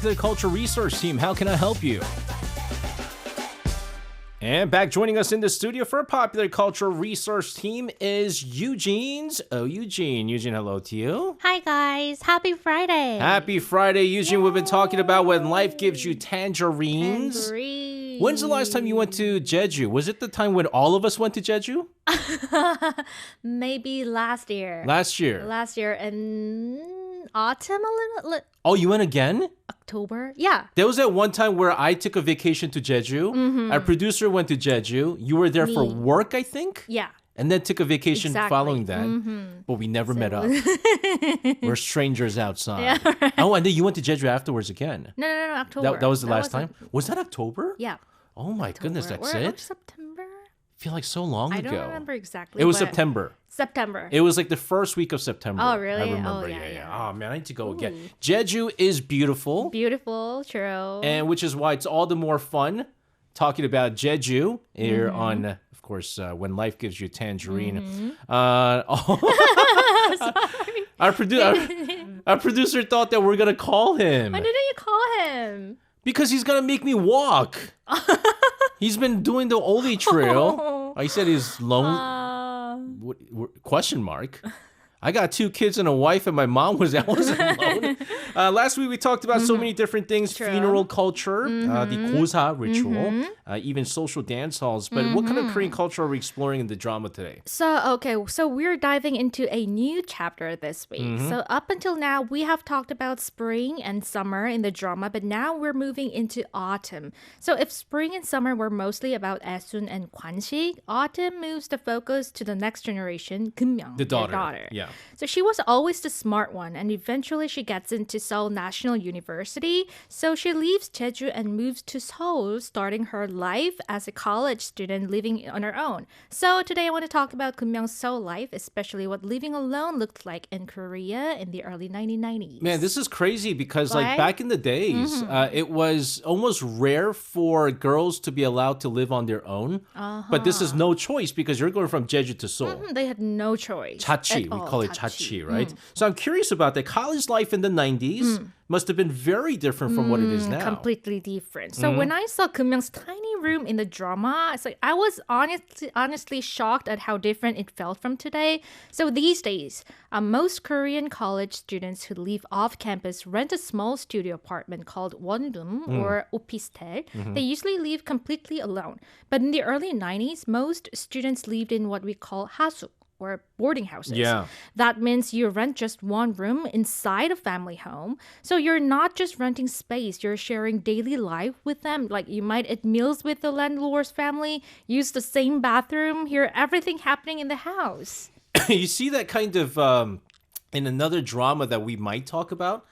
Popular Culture Research Team. How can I help you? And back joining us in the studio for Popular Culture Research Team is Eugene's. Oh, Eugene. Eugene, hello to you. Hi, guys. Happy Friday. Happy Friday, Eugene. Yay. We've been talking about when life gives you tangerines. Tangerines. When's the last time you went to Jeju? Was it the time when all of us went to Jeju? Maybe last year. Last year in autumn a little. Oh, you went again? October? Yeah. There was that one time where I took a vacation to Jeju. Mm-hmm. Our producer went to Jeju. You were there for work, I think? Yeah. And then took a vacation Exactly. following that. Mm-hmm. But we never met up. We're strangers outside. Yeah, right. Oh, and then you went to Jeju afterwards again. No, October. That was the last time? Was that October? Yeah. Oh my goodness, that's or it? September? I feel like so long ago. I don't remember exactly. It was but September. September. It was like the first week of September. Oh, really? I remember. Oh, yeah. Oh, man, I need to go again. Jeju is beautiful. Beautiful, true. And which is why it's all the more fun talking about Jeju here on, of course, When Life Gives You Tangerine. Our producer thought that we're going to call him. Why didn't you call him? Because he's going to make me walk. He's been doing the Oli Trail. I said he's lonely. Question mark. I got 2 kids and a wife, and my mom wasn't alone. Last week we talked about so many different things: funeral culture, the gosa ritual, even social dance halls. But what kind of Korean culture are we exploring in the drama today? So we're diving into a new chapter this week. So up until now, we have talked about spring and summer in the drama, but now we're moving into autumn. So if spring and summer were mostly about Aesun and Kwanshik, autumn moves the focus to the next generation, Keumyeong, The daughter. their daughter. Yeah. So she was always the smart one, and eventually she gets into Seoul National University. So she leaves Jeju and moves to Seoul, starting her life as a college student living on her own. So today I want to talk about Keumyeong's Seoul life, especially what living alone looked like in Korea in the early 1990s. Man, this is crazy because like back in the days, it was almost rare for girls to be allowed to live on their own. But this is no choice because you're going from Jeju to Seoul. They had no choice. Chachi, we call it chachi, right? So I'm curious about that. College life in the 90s must have been very different from what it is now. Completely different. So when I saw Keumyeong's tiny room in the drama, it's like I was honestly shocked at how different it felt from today. So these days, most Korean college students who live off campus rent a small studio apartment called wondum or opistel. They usually live completely alone. But in the early 90s, most students lived in what we call hasuk, or boarding houses. Yeah. That means you rent just one room inside a family home. So you're not just renting space, you're sharing daily life with them. Like you might eat meals with the landlord's family, use the same bathroom, hear everything happening in the house. You see that kind of in another drama that we might talk about.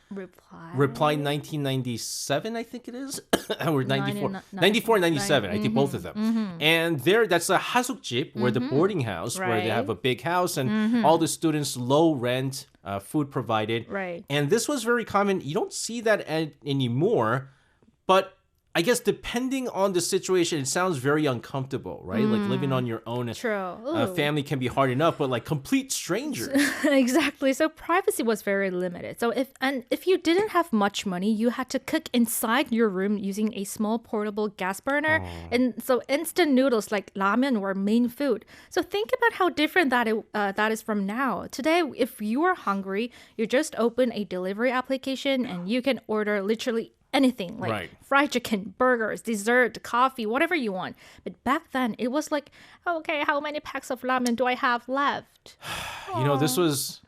Reply 1997, I think it is. Or 94. 94 and 97, I think both of them. And there, that's a hasukjip, where the boarding house, where they have a big house and all the students low rent, food provided. Right. And this was very common. You don't see that anymore, but I guess depending on the situation, it sounds very uncomfortable, right? Like living on your own. True. Family can be hard enough, but like complete strangers. Exactly. So privacy was very limited. So if you didn't have much money, you had to cook inside your room using a small portable gas burner. And so instant noodles like ramen were main food. So think about how different that is from now. Today, if you are hungry, you just open a delivery application and you can order literally anything like fried chicken, burgers, dessert, coffee, whatever you want. But back then, it was like, okay, how many packs of ramen do I have left? You know, this was,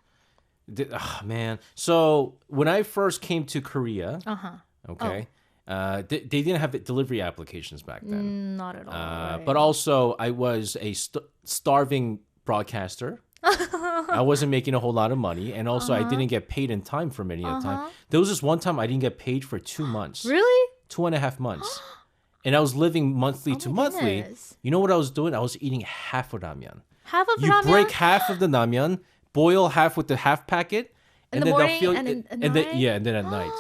man. So when I first came to Korea, they didn't have delivery applications back then. Not at all. But also, I was a starving broadcaster. I wasn't making a whole lot of money, and also I didn't get paid in time for many of the time. There was this one time I didn't get paid for 2 months. Really? 2.5 months. And I was living monthly to monthly. Goodness. You know what I was doing? I was eating half of ramen. Half of You ramen? break half of the ramen, boil half with the half packet, In and the then morning they'll and then at night? and then at night.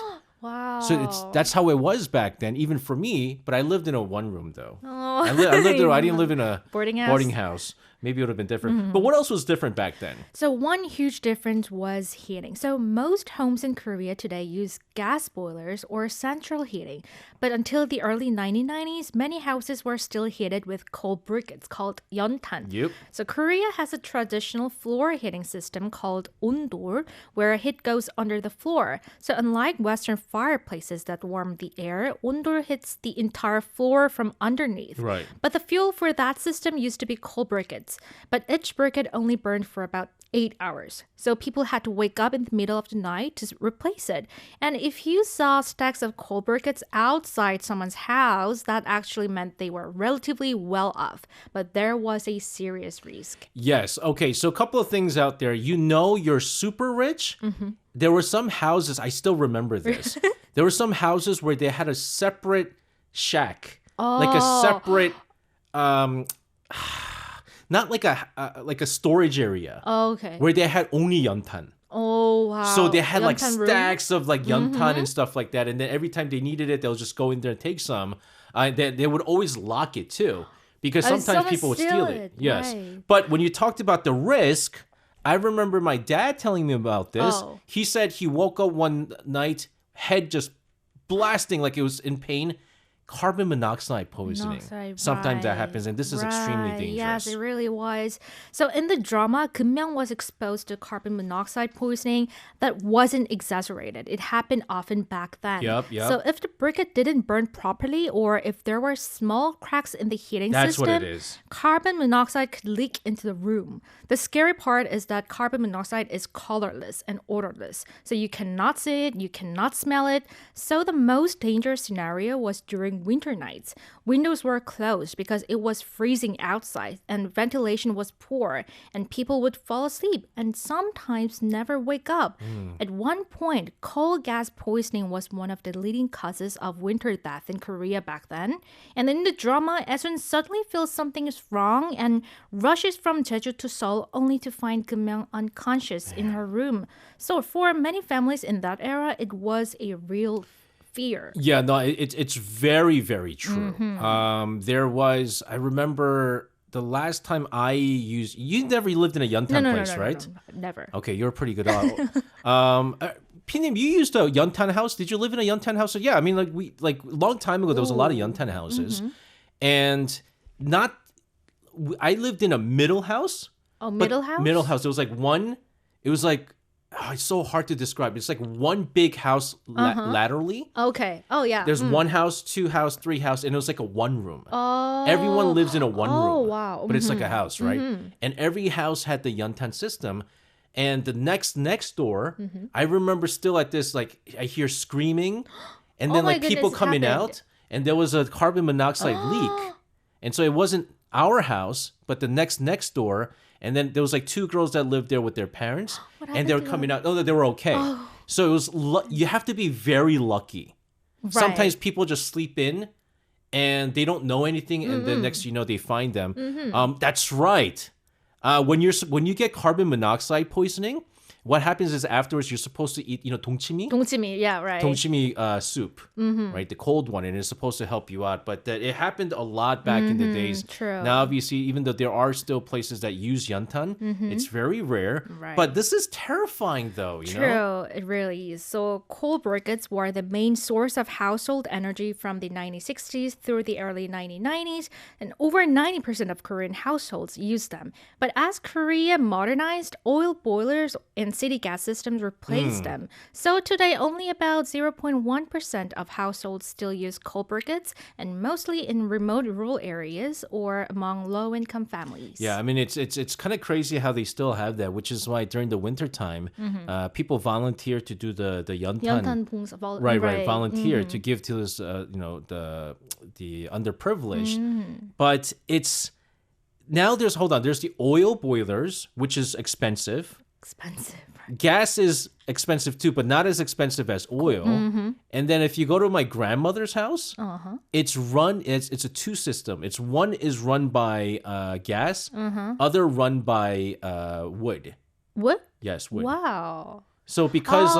Wow. So that's how it was back then, even for me. But I lived in a one room though. Oh. I didn't live in a Boarding house. Maybe it would have been different. But what else was different back then? So one huge difference was heating. So most homes in Korea today use gas boilers or central heating. But until the early 1990s, many houses were still heated with coal briquettes called yeontan. Yep. So Korea has a traditional floor heating system called ondol, where heat goes under the floor. So unlike Western fireplaces that warm the air, ondol hits the entire floor from underneath. Right. But the fuel for that system used to be coal briquettes. But each briquette only burned for about 8 hours. So people had to wake up in the middle of the night to replace it. And if you saw stacks of coal briquettes outside someone's house, that actually meant they were relatively well off. But there was a serious risk. Yes. Okay. So a couple of things out there. You know you're super rich. There were some houses, I still remember this. There were some houses where they had a separate shack. Like a separate... not like a storage area. Oh, okay. Where they had only yeontan. Oh, wow. So they had like Yeontan room? stacks of like yeontan and stuff like that. And then every time they needed it, they'll just go in there and take some. They would always lock it too. Because sometimes someone people would steal steal it, it. Yes. right. But when you talked about the risk, I remember my dad telling me about this. Oh. He said he woke up one night, head just blasting like it was in pain. Carbon monoxide poisoning. Sometimes that right. happens, and this is extremely Right. dangerous. Yes, it really was. So in the drama, Keum-myung was exposed to carbon monoxide poisoning that wasn't exaggerated. It happened often back then. Yep. So if the briquette didn't burn properly, or if there were small cracks in the heating That's system, what it is. carbon monoxide could leak into the room. The scary part is that carbon monoxide is colorless and odorless. So you cannot see it, you cannot smell it. So the most dangerous scenario was during winter nights. Windows were closed because it was freezing outside and ventilation was poor, and people would fall asleep and sometimes never wake up. At one point, coal gas poisoning was one of the leading causes of winter death in Korea back then. And in the drama, Esun suddenly feels something is wrong and rushes from Jeju to Seoul only to find Keum-myung unconscious in her room. So for many families in that era, it was a real fear. Yeah, no, it's very, very true. There was, I remember the last time you never lived in a yeontan place, right? No, never. Okay, you're pretty good. Pinim, you used a yeontan house. Did you live in a yeontan house? Yeah, I mean, a long time ago, there was a lot of yeontan houses. And I lived in a middle house. Oh, middle house? Middle house. It was it's so hard to describe. It's like one big house laterally. Okay. Oh, yeah. There's one house, two house, three house, and it was like a one room. Oh. Everyone lives in a one room. Oh, wow. But it's like a house, right? And every house had the yeontan system. And the next door, I remember still at this, like, I hear screaming, and then my like people goodness, it coming happened. out, and there was a carbon monoxide leak. And so it wasn't our house, but the next door. And then there was like two girls that lived there with their parents, and they were coming out. Oh, they were okay. So it was you have to be very lucky. Right. Sometimes people just sleep in, and they don't know anything, and then next you know they find them. That's right. When you get carbon monoxide poisoning, what happens is afterwards you're supposed to eat, 동치미? 동치미, yeah, right. 동치미 soup, right? The cold one, and it's supposed to help you out. But it happened a lot back in the days. True. Now, obviously, even though there are still places that use yeontan, it's very rare. Right. But this is terrifying, though. You know? True, it really is. So coal briquettes were the main source of household energy from the 1960s through the early 1990s, and over 90% of Korean households used them. But as Korea modernized, oil boilers and city gas systems replaced them. So today, only about 0.1% of households still use coal briquettes, and mostly in remote rural areas or among low-income families. Yeah, I mean, it's kind of crazy how they still have that, which is why during the winter time, people volunteer to do the yeontan. yeontan 봉사, Right, volunteer to give to this, the underprivileged. But it's now there's the oil boilers, which is expensive. Expensive. Gas is expensive too, but not as expensive as oil. And then if you go to my grandmother's house, it's a two system. It's one is run by gas, other run by wood. What? Yes, wood. Wow. So because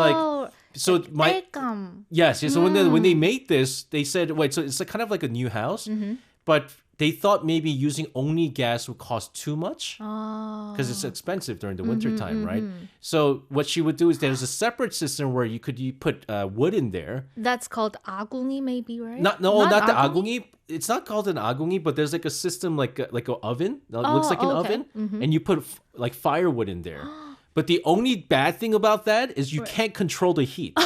So my 땔감. yes. So when they made this, they said, wait. So it's like kind of like a new house, but they thought maybe using only gas would cost too much because it's expensive during the winter time, right? So what she would do is there's a separate system where you put wood in there. That's called 아궁이, maybe, right? Not the 아궁이. It's not called an 아궁이, but there's like a system like an oven. It looks like an oven, and you put like firewood in there. But the only bad thing about that is you can't control the heat.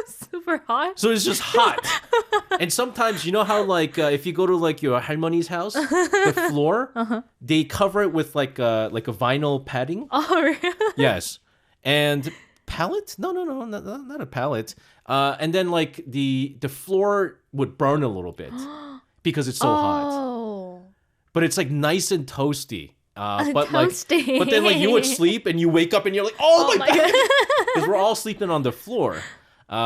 Super hot. So it's just hot. And sometimes, you know how like if you go to like your 할머니's house, the floor, they cover it with like a vinyl padding. Oh, really? Yes. And pallet? No, not a pallet. And then like the floor would burn a little bit because it's so hot. But it's like nice and toasty. But toasty. But then like you would sleep and you wake up and you're like, oh my God. Because we're all sleeping on the floor.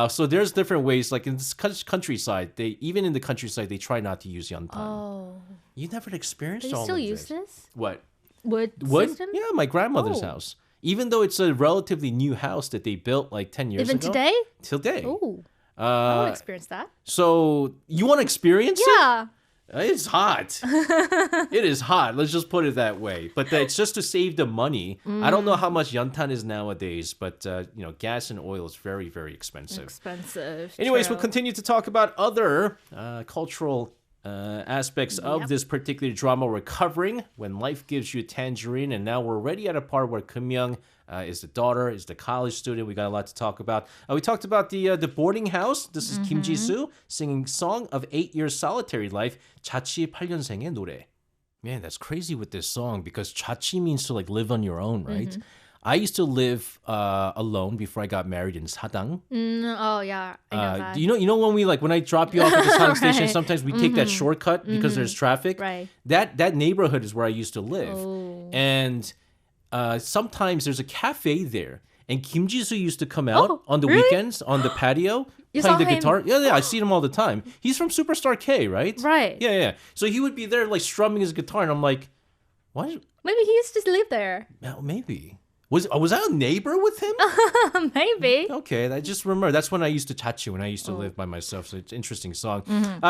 So there's different ways. Like in this countryside, even in the countryside, they try not to use yantan. Oh. You never experienced They all still of use this? this? What? Wood Wood? system? Yeah, my grandmother's house. Even though it's a relatively new house that they built like 10 years Even ago. today? Today. Oh. I want to experience that. So you want to experience it? Yeah. It's hot. It is hot. Let's just put it that way. But it's just to save the money. I don't know how much yantan is nowadays, but gas and oil is very, very expensive. Anyways, True. we'll continue to talk about other cultural aspects of this particular drama we're covering, When Life Gives You a Tangerine. And now we're already at a part where Kim Young is the daughter, is the college student. We got a lot to talk about. We talked about the boarding house. This is Kim Ji-soo singing Song of 8 Years Solitary Life, 자취 8년생의 노래. Man, that's crazy with this song because 자취 means to like live on your own, right? I used to live alone before I got married in Sadang. Oh yeah, I know that. You know when I drop you off at the Sadang station, sometimes we take that shortcut because there's traffic. Right. That neighborhood is where I used to live, and sometimes there's a cafe there. And Kim Ji-soo used to come out on the weekends on the patio playing the guitar. Yeah, I see him all the time. He's from Superstar K, right? Right. Yeah. So he would be there like strumming his guitar, and I'm like, what? Maybe he used to live there. Well, maybe. Was I a neighbor with him? Maybe. Okay, I just remember. That's when I used to chachi, when I used to live by myself. So it's an interesting song.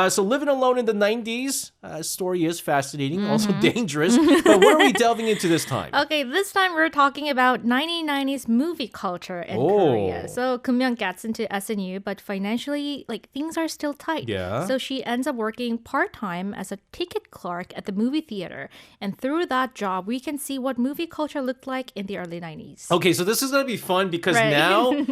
So living alone in the 90s, story is fascinating, also dangerous. But what are we delving into this time? Okay, this time we're talking about 1990s movie culture in Korea. So Keum-young gets into SNU, but financially, like things are still tight. Yeah. So she ends up working part-time as a ticket clerk at the movie theater. And through that job, we can see what movie culture looked like in the early 90s. Okay, so this is going to be fun because now,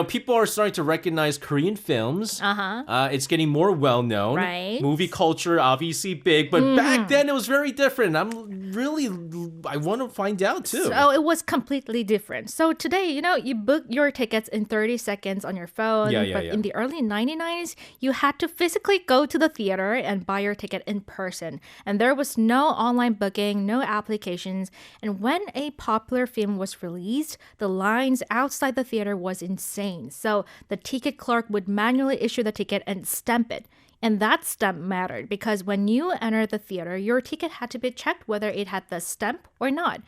people are starting to recognize Korean films. It's getting more well-known. Right. Movie culture, obviously big, but back then it was very different. I want to find out too. So it was completely different. So today, you book your tickets in 30 seconds on your phone. But in the early 1990s, you had to physically go to the theater and buy your ticket in person. And there was no online booking, no applications. And when a popular film was released, the lines outside the theater was insane. So the ticket clerk would manually issue the ticket and stamp it. And that stamp mattered because when you entered the theater, your ticket had to be checked whether it had the stamp or not.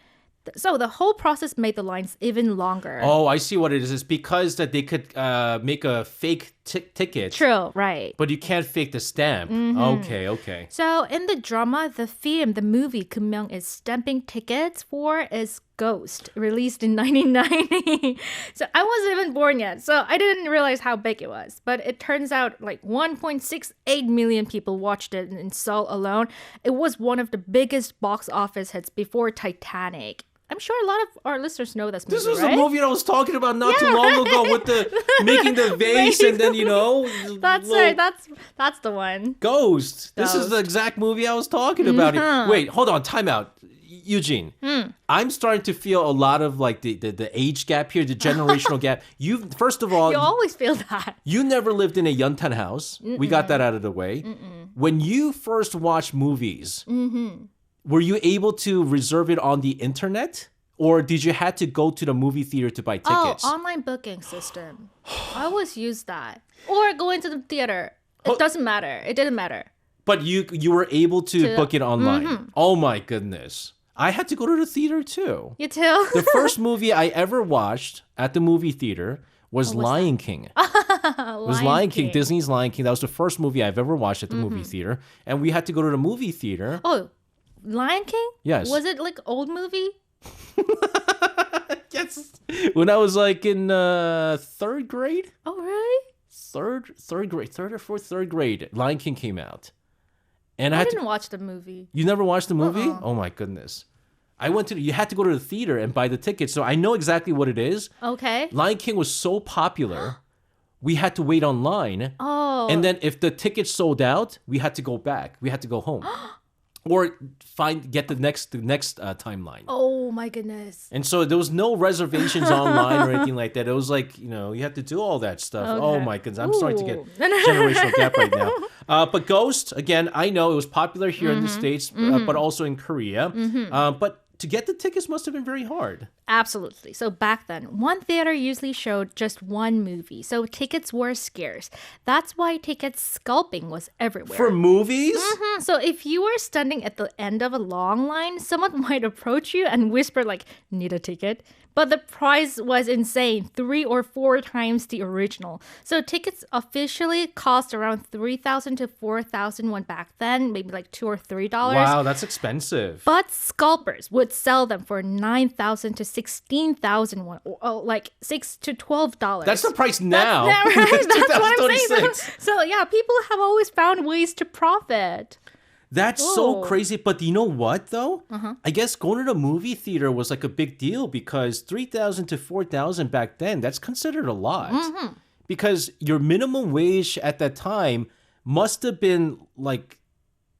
So the whole process made the lines even longer. Oh, I see what it is. It's because that they could make a fake ticket. True, right. But you can't fake the stamp. Okay. So in the drama, the movie Keum-young is stamping tickets for is Ghost, released in 1990. So I wasn't even born yet, so I didn't realize how big it was. But it turns out like 1.68 million people watched it in Seoul alone. It was one of the biggest box office hits before Titanic. I'm sure a lot of our listeners know this movie, This was right? the movie I was talking about not too long ago with the making the vase and then, That's right. That's the one. Ghost. This is the exact movie I was talking about. Wait, hold on. Time out. Eugene, I'm starting to feel a lot of like the age gap here, the generational gap. First of all, You always feel that. you never lived in a Yeontan house. We got that out of the way. When you first watched movies, were you able to reserve it on the internet? Or did you have to go to the movie theater to buy tickets? Oh, online booking system. I always use that. Or go into the theater. It doesn't matter. It didn't matter. But you were able to book it online. Oh my goodness. I had to go to the theater too. You too? The first movie I ever watched at the movie theater was Lion King. It was Lion King, Disney's Lion King. That was the first movie I've ever watched at the movie theater. And we had to go to the movie theater. Oh, Lion King? Yes. Was it like old movie? Yes. When I was like in third grade. Oh, really? Third grade, Lion King came out. And I didn't watch the movie. You never watched the movie? Oh my goodness. You had to go to the theater and buy the tickets, so I know exactly what it is. Okay. Lion King was so popular, we had to wait online. Oh. And then if the tickets sold out, we had to go back. We had to go home. Or get the next timeline. Oh my goodness. And so there was no reservations online or anything like that. It was like, you have to do all that stuff. Okay. Oh my goodness. I'm starting to get generational gap right now. But Ghost, again, I know it was popular here in the States, but also in Korea. But to get the tickets must have been very hard. Absolutely. So back then, one theater usually showed just one movie. So tickets were scarce. That's why ticket scalping was everywhere. For movies? So if you were standing at the end of a long line, someone might approach you and whisper like, need a ticket? But the price was insane, 3 or 4 times the original. So tickets officially cost around 3,000 to 4,000 won back then, maybe like $2 or $3. Wow, that's expensive. But scalpers would sell them for 9,000 to 16,000 won, or like $6 to $12. That's the price now. That's what I'm saying. 2026. So yeah, people have always found ways to profit. That's so crazy. But you know what, though? I guess going to the movie theater was like a big deal because 3,000 to 4,000 back then, that's considered a lot. Because your minimum wage at that time must have been like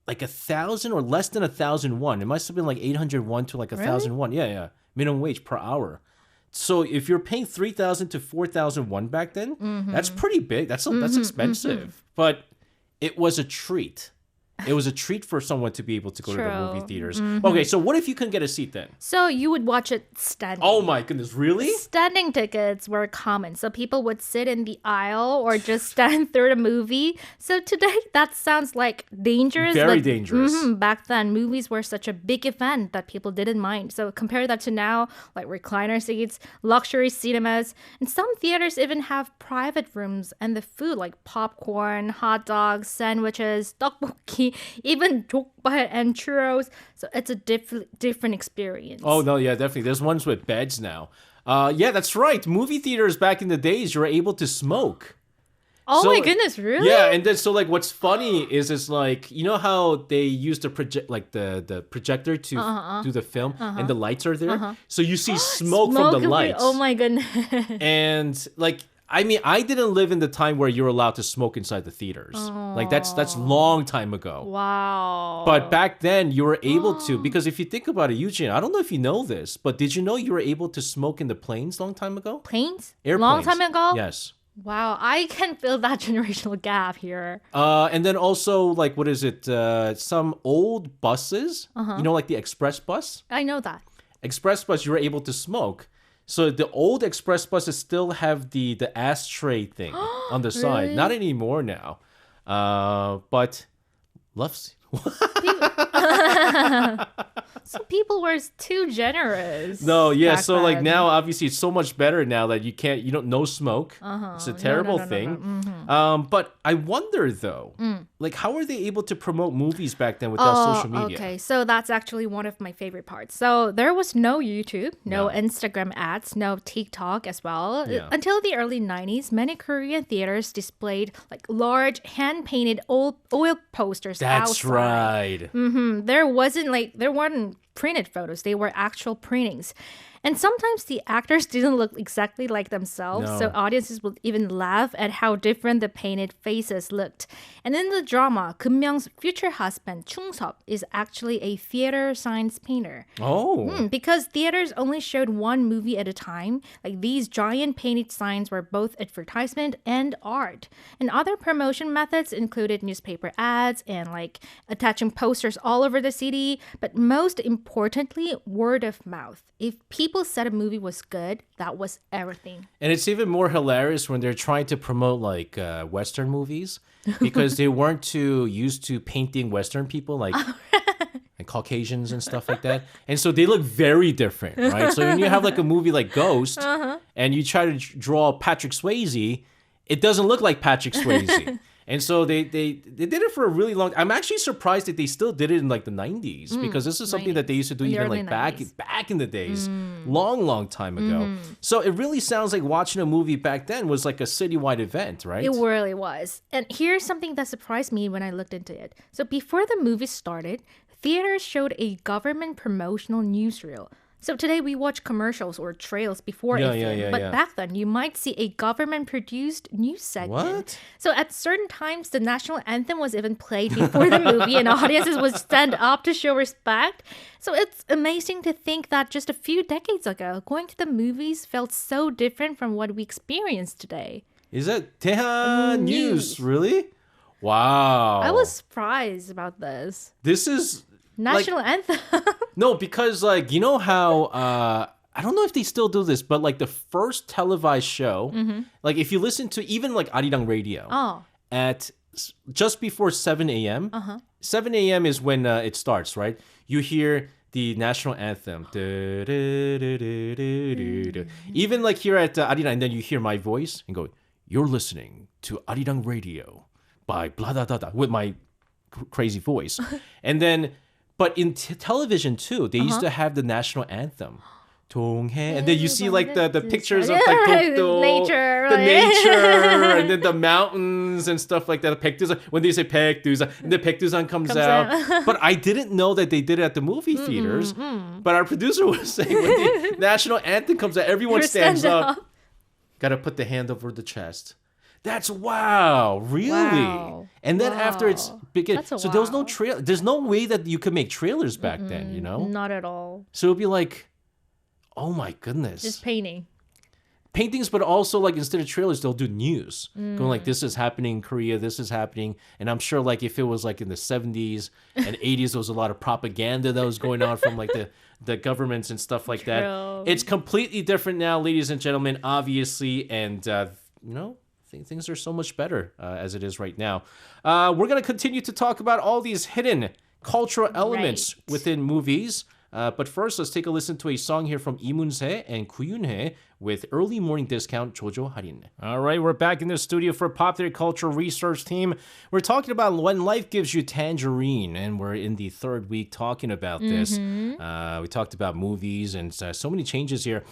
1,000 or less than 1,000 won. It must have been like 800 won to like 1,000 won. Yeah. Minimum wage per hour. So if you're paying 3,000 to 4,000 won back then, that's pretty big. That's expensive. But it was a treat. It was a treat for someone to be able to go to the movie theaters. Okay, so what if you couldn't get a seat then? So you would watch it standing. Oh my goodness, really? Standing tickets were common. So people would sit in the aisle or just stand through the movie. So today, that sounds like dangerous. Very dangerous. Back then, movies were such a big event that people didn't mind. So compare that to now, like recliner seats, luxury cinemas, and some theaters even have private rooms and the food like popcorn, hot dogs, sandwiches, tteokbokki, even jokbal and churros. So it's a different experience. Oh, no, yeah, definitely. There's ones with beds now. Yeah, that's right. Movie theaters back in the days, you were able to smoke. Oh my goodness, really? Yeah, and then so like what's funny is it's like, you know how they use the the projector to do the film and the lights are there? So you see smoke from the lights. Oh my goodness. And like I mean, I didn't live in the time where you're allowed to smoke inside the theaters. Like that's long time ago. Wow. But back then you were able to, because if you think about it, Yujin, I don't know if you know this, but did you know you were able to smoke in the planes long time ago? Planes? Airplanes. Long time ago? Yes. Wow, I can feel that generational gap here. And then also, like, what is it? Some old buses, you know, like the express bus? I know that. Express bus, you were able to smoke. So the old express buses still have the ashtray thing on the side. Really? Not anymore now. But loves. So people were too generous. No, yeah. back So like then. now, obviously, it's so much better now that you don't no smoke. It's a terrible thing. But I wonder though, like how are they able to promote movies back then without social media? Okay, so that's actually one of my favorite parts. So there was no YouTube, no Instagram ads, no TikTok as well. Yeah. Until the early 90s, many Korean theaters displayed like large hand-painted oil posters That's outside. right. There weren't printed photos. They were actual printings. And sometimes the actors didn't look exactly like themselves, No. so audiences would even laugh at how different the painted faces looked. And in the drama, Keun-myung's future husband, Chung-seop, is actually a theater science painter. Oh. Because theaters only showed one movie at a time, like these giant painted signs were both advertisement and art. And other promotion methods included newspaper ads and like attaching posters all over the city, but most importantly, word of mouth. If people said a movie was good, that was everything. And it's even more hilarious when they're trying to promote like Western movies because they weren't too used to painting Western people like and Caucasians and stuff like that. And so they look very different, right? So when you have like a movie like Ghost and you try to draw Patrick Swayze, it doesn't look like Patrick Swayze. And so they did it for a really long. I'm actually surprised that they still did it in like the 90s because this is something that they used to do even like back in the days, long time ago. So it really sounds like watching a movie back then was like a citywide event, right? It really was. And here's something that surprised me when I looked into it. So before the movie started, theaters showed a government promotional newsreel. So today we watch commercials or trailers before a film. But back then, you might see a government-produced news segment. What? So at certain times, the national anthem was even played before the movie and audiences would stand up to show respect. So it's amazing to think that just a few decades ago, going to the movies felt so different from what we experience today. Is that Tehan News? Really? Wow. I was surprised about this. This is... National anthem. No, because like, you know how, I don't know if they still do this, but like the first televised show, like if you listen to even like ARIRANG Radio at just before 7 a.m., 7 a.m. is when it starts, right? You hear the national anthem. Even like here at ARIRANG, and then you hear my voice and go, you're listening to ARIRANG Radio by blah, blah, blah, blah, with my crazy voice. And then... But in television too, they used to have the national anthem. 동해. And then you see like the pictures of like 독도, nature, the nature, and then the mountains and stuff like that. 백두산, when they say 백두산, and the 백두산 comes out. But I didn't know that they did it at the movie theaters. But our producer was saying when the national anthem comes out, everyone stands up. Gotta put the hand over the chest. That's wow, really? Wow. And then after it's begin, so there was no trail. There's no way that you could make trailers back then, you know? Not at all. So it'd be like, oh my goodness. Just painting. Paintings, but also like instead of trailers, they'll do news. Going like, this is happening in Korea, this is happening. And I'm sure like if it was like in the 70s and 80s, there was a lot of propaganda that was going on from like the governments and stuff like that. It's completely different now, ladies and gentlemen, obviously. And, you know, things are so much better as it is right now. We're going to continue to talk about all these hidden cultural elements within movies. But first, let's take a listen to a song here from 이문세 and 구윤혜 with Early Morning Discount 조조 할인. All right, we're back in the studio for Popular Culture Research Team. We're talking about when life gives you tangerine, and we're in the third week talking about this. We talked about movies and so many changes here.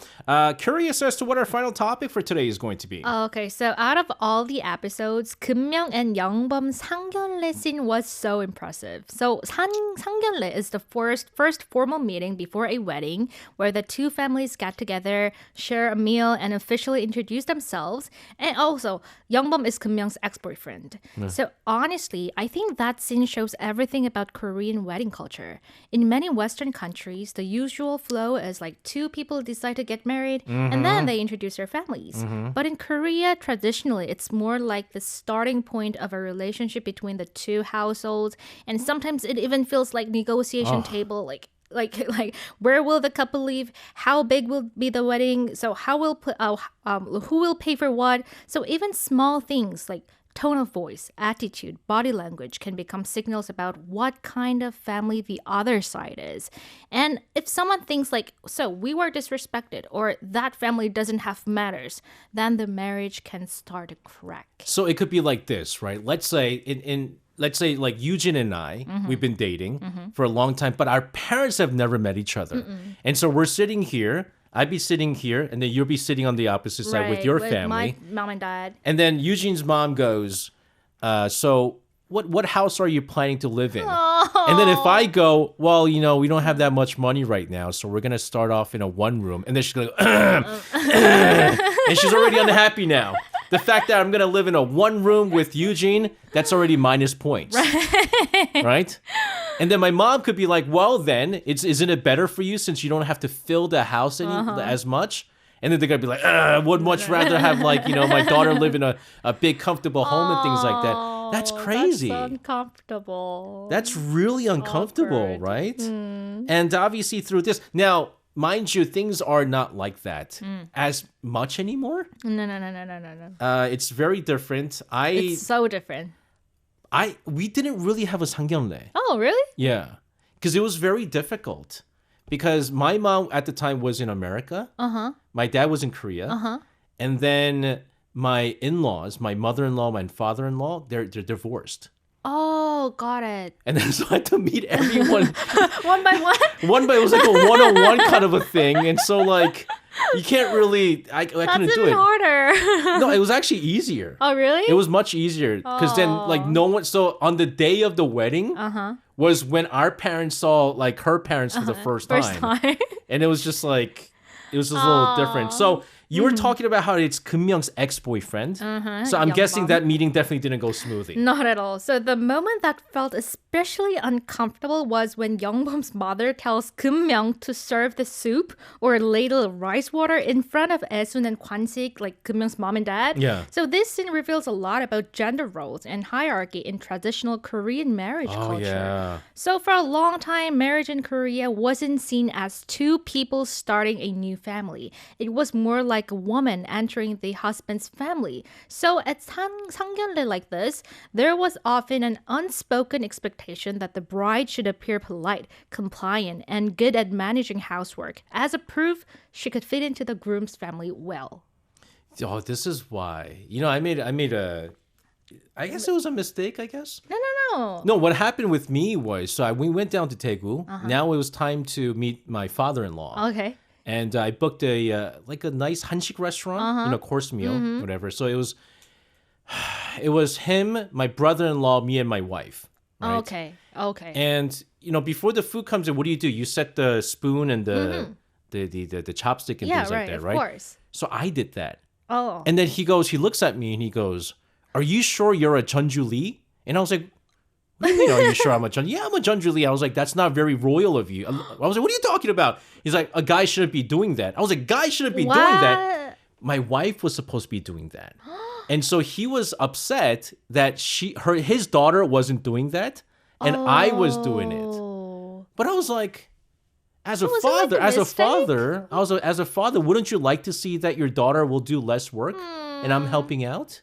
Curious as to what our final topic for today is going to be. Okay, so out of all the episodes, 금명 and 영범 상견례 scene was so impressive. So 상견례 is the first formal meeting before a wedding where the two families get together, share a meal, and officially introduce themselves. And also, 영범 is 금명's ex-boyfriend. So honestly, I think that scene shows everything about Korean wedding culture. In many Western countries, the usual flow is like two people decide to get married and then they introduce their families. But in Korea, traditionally, it's more like the starting point of a relationship between the two households. And sometimes it even feels like negotiation table, like where will the couple live? How big will be the wedding? So who will pay for what? So even small things like tone of voice, attitude, body language can become signals about what kind of family the other side is. And if someone thinks like, so we were disrespected or that family doesn't have manners, then the marriage can start to crack. So it could be like this, right? Let's say let's say like Yujin and I, we've been dating for a long time, but our parents have never met each other. And so we're sitting here, I'd be sitting here, and then you'll be sitting on the opposite side with your family. My mom and dad. And then Eugene's mom goes, so what house are you planning to live in? And then if I go, well, you know, we don't have that much money right now, so we're going to start off in a one room. And then she's going to go, and she's already unhappy now. The fact that I'm going to live in a one room with Eugene, that's already minus points. Right? And then my mom could be like, well, then, isn't it better for you since you don't have to fill the house as much? And then they're going to be like, I would much rather have like, you know, my daughter live in a big, comfortable home and things like that. That's crazy. That's uncomfortable. That's really uncomfortable, awkward. Right? And obviously through this, now, mind you, things are not like that as much anymore. No. It's very different. It's so different. We didn't really have a 상견례. Oh, really? Yeah. Because it was very difficult. Because my mom at the time was in America. My dad was in Korea. And then my in-laws, my mother-in-law, my father-in-law, they're divorced. Oh, got it. And then so I had to meet everyone. One by one? It was like a one-on-one kind of a thing. And so like, you can't really, I couldn't do it. That's harder. No, it was actually easier. Oh, really? It was much easier. Because then like no one, so on the day of the wedding was when our parents saw like her parents for the first time. And it was just like, it was just a little different. So you were talking about how it's Keun-myung's ex-boyfriend. So I'm guessing that meeting definitely didn't go smoothly. Not at all. So the moment that felt especially uncomfortable was when Youngbom's mother tells Keun-myung to serve the soup or ladle of rice water in front of Aesun and Kwan-sik, like Keun-myung's mom and dad. Yeah. So this scene reveals a lot about gender roles and hierarchy in traditional Korean marriage culture. Yeah. So for a long time, marriage in Korea wasn't seen as two people starting a new family. It was more like a woman entering the husband's family. So at 상견례 like this, there was often an unspoken expectation that the bride should appear polite, compliant, and good at managing housework, as a proof she could fit into the groom's family well. Oh, this is why. You know, I made I guess it was a mistake, I guess. No. No, what happened with me was, we went down to Daegu. Now it was time to meet my father-in-law. Okay. And I booked a nice 한식 restaurant, course meal, whatever. So it was him, my brother-in-law, me, and my wife. Right? Okay. And before the food comes in, what do? You set the spoon and the chopstick and things like that, right? Of course. So I did that. Oh. And then he looks at me and he goes, "Are you sure you're a Jeonju Lee?" And I was like, "What do you mean, are you sure I'm a Jeonju? Yeah, I'm a Jeonju Lee." I was like, "That's not very royal of you." I was like, "What are you talking about?" He's like, "A guy shouldn't be doing that." I was like, "Guy shouldn't be doing that." My wife was supposed to be doing that. And so he was upset that his daughter wasn't doing that and I was doing it. But I was like, as a father, wouldn't you like to see that your daughter will do less work and I'm helping out?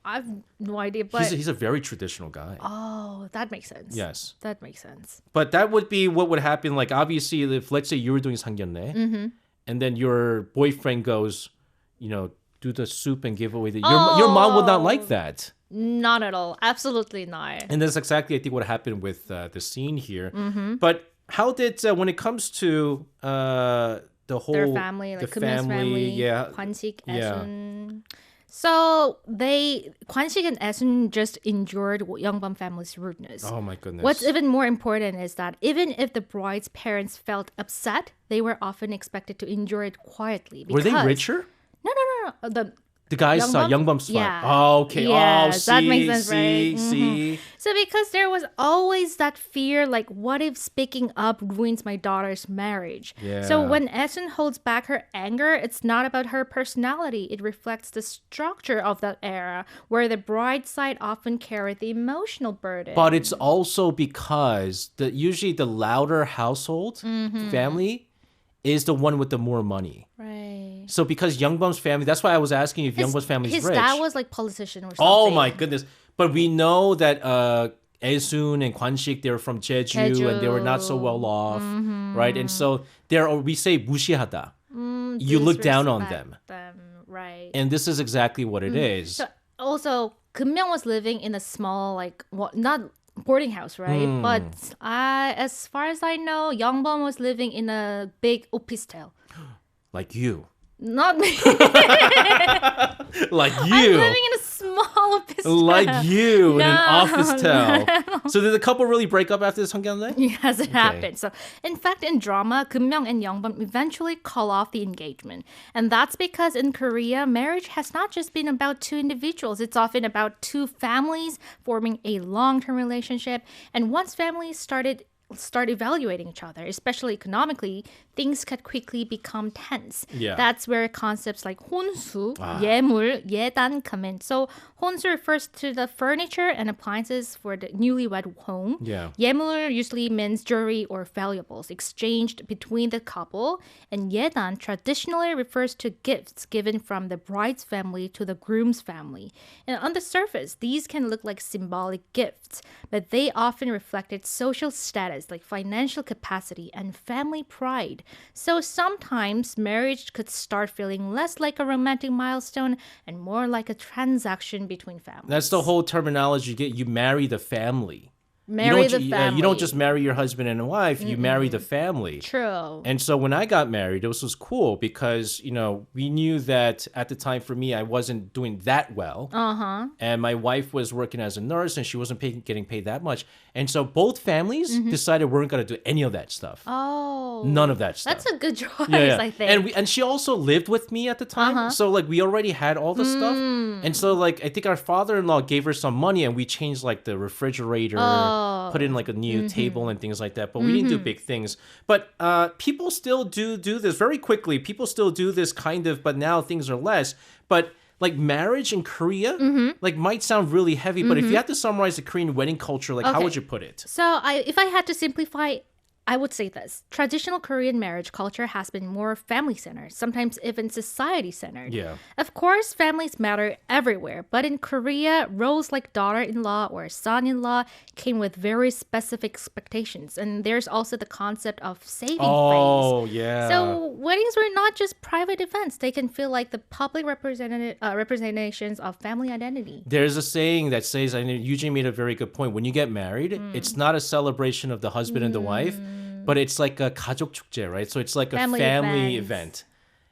I have no idea, but he's a very traditional guy. Oh, that makes sense. Yes. That makes sense. But that would be what would happen. Like, obviously, if let's say you were doing 상견례 and then your boyfriend goes, do the soup and give away your mom would not like that. Not at all. Absolutely not. And that's exactly, I think, what happened with the scene here. But how did, when it comes to the whole... Their family, like Keun-myung's family, yeah. Kwan-sik, Aesun. So Kwan-sik and Aesun just endured Youngbom family's rudeness. Oh my goodness. What's even more important is that even if the bride's parents felt upset, they were often expected to endure it quietly. Were they richer? No. The guys, Youngbom's wife. Yeah. Oh, okay. Yeah, see, that makes sense, see, right? see. So because there was always that fear, like, what if speaking up ruins my daughter's marriage? Yeah. So when Aesun holds back her anger, it's not about her personality. It reflects the structure of that era, where the bride side often carried the emotional burden. But it's also because usually the louder household, family, is the one with the more money. Right. So because Youngbom's family, that's why I was asking if Youngbom's family's rich. His dad was like politician or something. Oh my goodness. But we know that Aesun and Kwan-sik, they were from Jeju and they were not so well off, right? And so we say 무시하다. You look down on them. Right. And this is exactly what it is. So also, Keun-myung was living in a small, not boarding house, right? But as far as I know, Youngbom was living in a big opistel. Like you. Not me. Like you. I'm living in a small opistel. Like you in an office No. So did the couple really break up after this 상견례? Yes, it happened. So, in fact, in drama, Keun-myung and Youngbom eventually call off the engagement. And that's because in Korea, marriage has not just been about two individuals. It's often about two families forming a long-term relationship. And once families start evaluating each other, especially economically, things could quickly become tense. Yeah. That's where concepts like 혼수, 예물, 예단 come in. So 혼수 refers to the furniture and appliances for the newlywed home. Yeah. 예물 usually means jewelry or valuables exchanged between the couple. And 예단 traditionally refers to gifts given from the bride's family to the groom's family. And on the surface, these can look like symbolic gifts, but they often reflected social status prioritize like financial capacity and family pride. So sometimes marriage could start feeling less like a romantic milestone and more like a transaction between families. That's the whole terminology you get. You marry the family. Marry the family. You don't just marry your husband and wife. You marry the family. True. And so when I got married, this was cool because, you know, we knew that at the time for me, I wasn't doing that well. Uh-huh. And my wife was working as a nurse and she wasn't getting paid that much. And so both families decided we weren't going to do any of that stuff. Oh. None of that stuff. That's a good choice, I think. And she also lived with me at the time. So like we already had all the stuff. And so like I think our father-in-law gave her some money and we changed like the refrigerator, put in like a new table and things like that. But we didn't do big things. But people still do this very quickly. People still do this kind of, but now things are less. But like marriage in Korea, like might sound really heavy, but if you had to summarize the Korean wedding culture, like how would you put it? So if I had to simplify, I would say this. Traditional Korean marriage culture has been more family-centered, sometimes even society-centered. Yeah. Of course, families matter everywhere, but in Korea, roles like daughter-in-law or son-in-law came with very specific expectations. And there's also the concept of saving face. Oh, yeah. So weddings were not just private events. They can feel like the public representations of family identity. There's a saying that says, I know Yujin made a very good point. When you get married, it's not a celebration of the husband and the wife, but it's like a 가족 축제, right? So it's like a family event.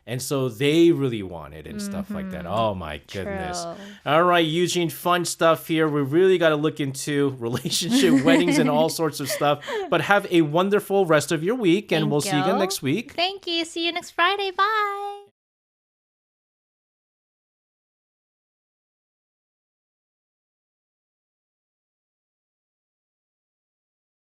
And so they really want it and stuff like that. Oh my goodness. True. All right, Eugene, fun stuff here. We really got to look into relationship, weddings, and all sorts of stuff. But have a wonderful rest of your week, and we'll see you again next week. Thank you. See you next Friday. Bye.